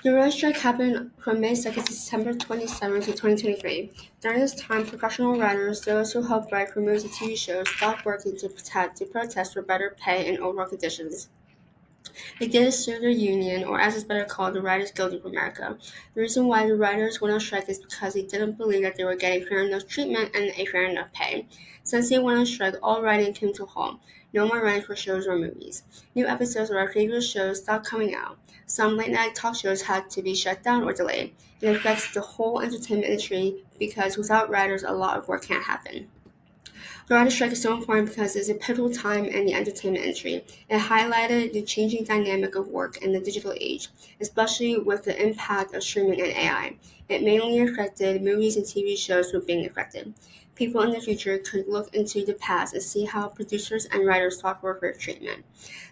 The writers' strike happened from May 2nd to September 27th, 2023. During this time, professional writers, those who helped write for movies and TV shows, stopped working to protest for better pay and overall conditions. They did sue their union, or as it's better called, the Writers Guild of America. The reason why the writers went on strike is because they didn't believe that they were getting fair enough treatment and a fair enough pay. Since they went on strike, all writing came to a halt. No more writing for shows or movies. New episodes of our favorite shows stopped coming out. Some late-night talk shows had to be shut down or delayed. It affects the whole entertainment industry because without writers, a lot of work can't happen. The writer's strike is so important because it's a pivotal time in the entertainment industry. It highlighted the changing dynamic of work in the digital age, especially with the impact of streaming and AI. It mainly affected movies and TV shows were being affected. People in the future could look into the past and see how producers and writers fought for fair treatment.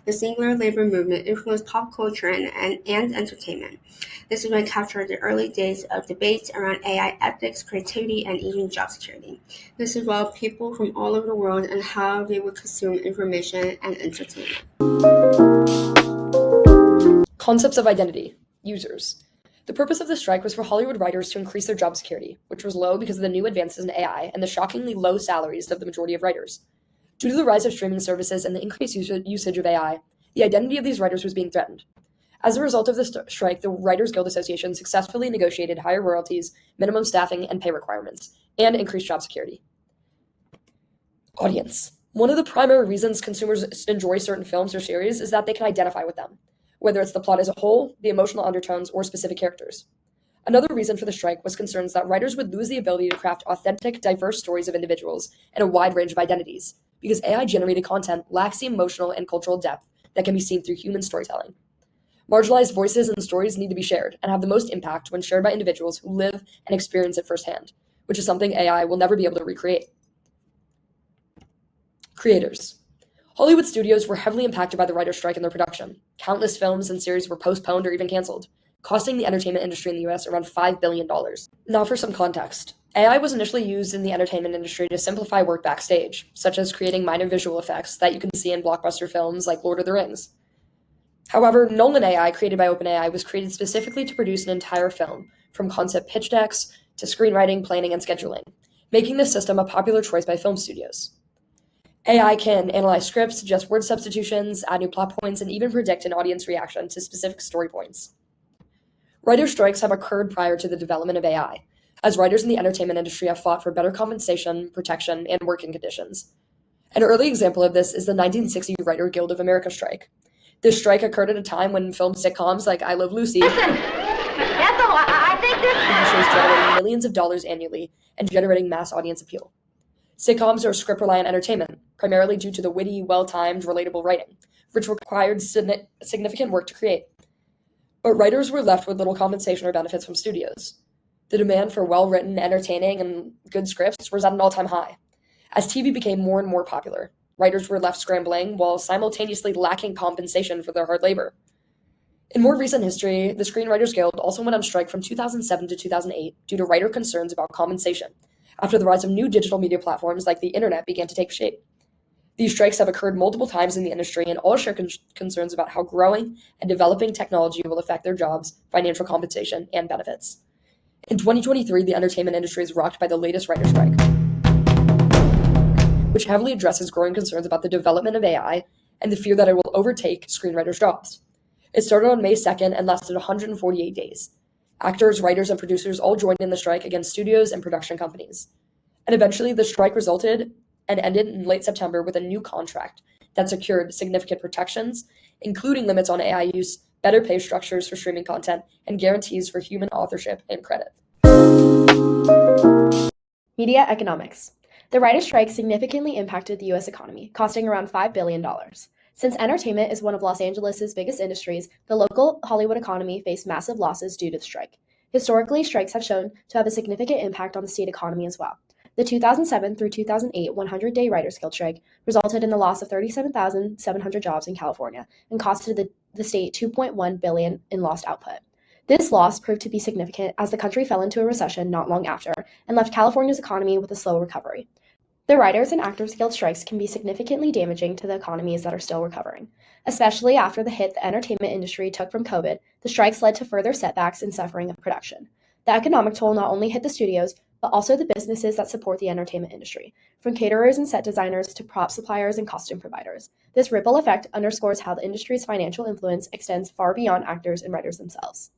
The singular labor movement influenced pop culture and entertainment. This event captured the early days of debates around AI ethics, creativity, and even job security. This involved people from all over the world and how they would consume information and entertainment. Concepts of identity. Users. The purpose of the strike was for Hollywood writers to increase their job security, which was low because of the new advances in AI and the shockingly low salaries of the majority of writers. Due to the rise of streaming services and the increased usage of AI, the identity of these writers was being threatened. As a result of the strike, the Writers Guild Association successfully negotiated higher royalties, minimum staffing and pay requirements, and increased job security. Audience. One of the primary reasons consumers enjoy certain films or series is that they can identify with them, whether it's the plot as a whole, the emotional undertones, or specific characters. Another reason for the strike was concerns that writers would lose the ability to craft authentic, diverse stories of individuals and a wide range of identities, because AI-generated content lacks the emotional and cultural depth that can be seen through human storytelling. Marginalized voices and stories need to be shared and have the most impact when shared by individuals who live and experience it firsthand, which is something AI will never be able to recreate. Creators. Hollywood studios were heavily impacted by the writer's strike in their production. Countless films and series were postponed or even canceled, costing the entertainment industry in the US around $5 billion. Now for some context. AI was initially used in the entertainment industry to simplify work backstage, such as creating minor visual effects that you can see in blockbuster films like Lord of the Rings. However, Nolan AI, created by OpenAI, was created specifically to produce an entire film, from concept pitch decks to screenwriting, planning, and scheduling, making this system a popular choice by film studios. AI can analyze scripts, suggest word substitutions, add new plot points, and even predict an audience reaction to specific story points. Writer strikes have occurred prior to the development of AI, as writers in the entertainment industry have fought for better compensation, protection, and working conditions. An early example of this is the 1960 Writer Guild of America strike. This strike occurred at a time when film sitcoms like I Love Lucy Listen, Ethel, I think this... shows generating millions of dollars annually and generating mass audience appeal. Sitcoms are script-reliant entertainment, primarily due to the witty, well-timed, relatable writing, which required significant work to create. But writers were left with little compensation or benefits from studios. The demand for well-written, entertaining, and good scripts was at an all-time high. As TV became more and more popular, writers were left scrambling while simultaneously lacking compensation for their hard labor. In more recent history, the Screenwriters Guild also went on strike from 2007 to 2008 due to writer concerns about compensation, after the rise of new digital media platforms like the internet began to take shape. These strikes have occurred multiple times in the industry and all share concerns about how growing and developing technology will affect their jobs, financial compensation, and benefits. In 2023, the entertainment industry is rocked by the latest writer strike, which heavily addresses growing concerns about the development of AI and the fear that it will overtake screenwriters' jobs. It started on May 2nd and lasted 148 days. Actors, writers, and producers all joined in the strike against studios and production companies. And eventually, the strike resulted and ended in late September with a new contract that secured significant protections, including limits on AI use, better pay structures for streaming content, and guarantees for human authorship and credit. Media economics. The writer's strike significantly impacted the U.S. economy, costing around $5 billion. Since entertainment is one of Los Angeles' biggest industries, the local Hollywood economy faced massive losses due to the strike. Historically, strikes have shown to have a significant impact on the state economy as well. The 2007 through 2008 100-day Writers Guild strike resulted in the loss of 37,700 jobs in California and costed the state $2.1 billion in lost output. This loss proved to be significant as the country fell into a recession not long after and left California's economy with a slow recovery. The Writers and Actors Guild strikes can be significantly damaging to the economies that are still recovering. Especially after the hit the entertainment industry took from COVID, the strikes led to further setbacks and suffering of production. The economic toll not only hit the studios, but also the businesses that support the entertainment industry, from caterers and set designers to prop suppliers and costume providers. This ripple effect underscores how the industry's financial influence extends far beyond actors and writers themselves.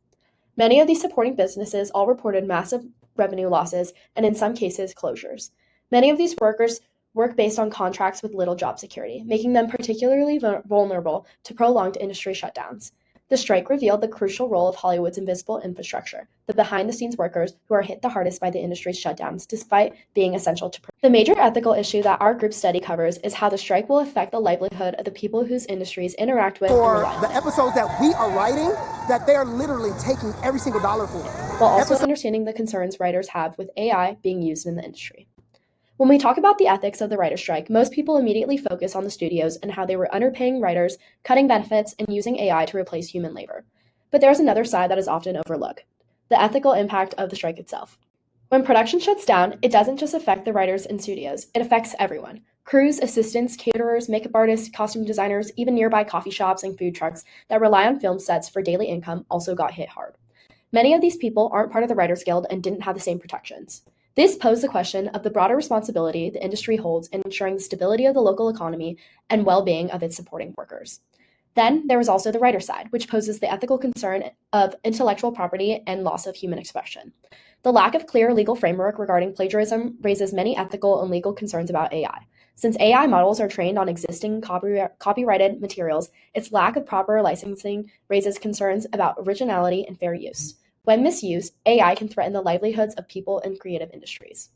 Many of these supporting businesses all reported massive revenue losses and, in some cases, closures. Many of these workers work based on contracts with little job security, making them particularly vulnerable to prolonged industry shutdowns. The strike revealed the crucial role of Hollywood's invisible infrastructure, the behind-the-scenes workers who are hit the hardest by the industry's shutdowns, despite being essential to. The major ethical issue that our group study covers is how the strike will affect the livelihood of the people whose industries interact with and rely on the episodes that we are writing, that they're literally taking every single dollar for. While also understanding the concerns writers have with AI being used in the industry. When we talk about the ethics of the writer's strike, most people immediately focus on the studios and how they were underpaying writers, cutting benefits, and using AI to replace human labor. But there's another side that is often overlooked: the ethical impact of the strike itself. When production shuts down, it doesn't just affect the writers and studios, it affects everyone. Crews, assistants, caterers, makeup artists, costume designers, even nearby coffee shops and food trucks that rely on film sets for daily income also got hit hard. Many of these people aren't part of the Writers Guild and didn't have the same protections. This posed the question of the broader responsibility the industry holds in ensuring the stability of the local economy and well-being of its supporting workers. Then there was also the writer side, which poses the ethical concern of intellectual property and loss of human expression. The lack of clear legal framework regarding plagiarism raises many ethical and legal concerns about AI. Since AI models are trained on existing copyrighted materials, its lack of proper licensing raises concerns about originality and fair use. When misused, AI can threaten the livelihoods of people in creative industries.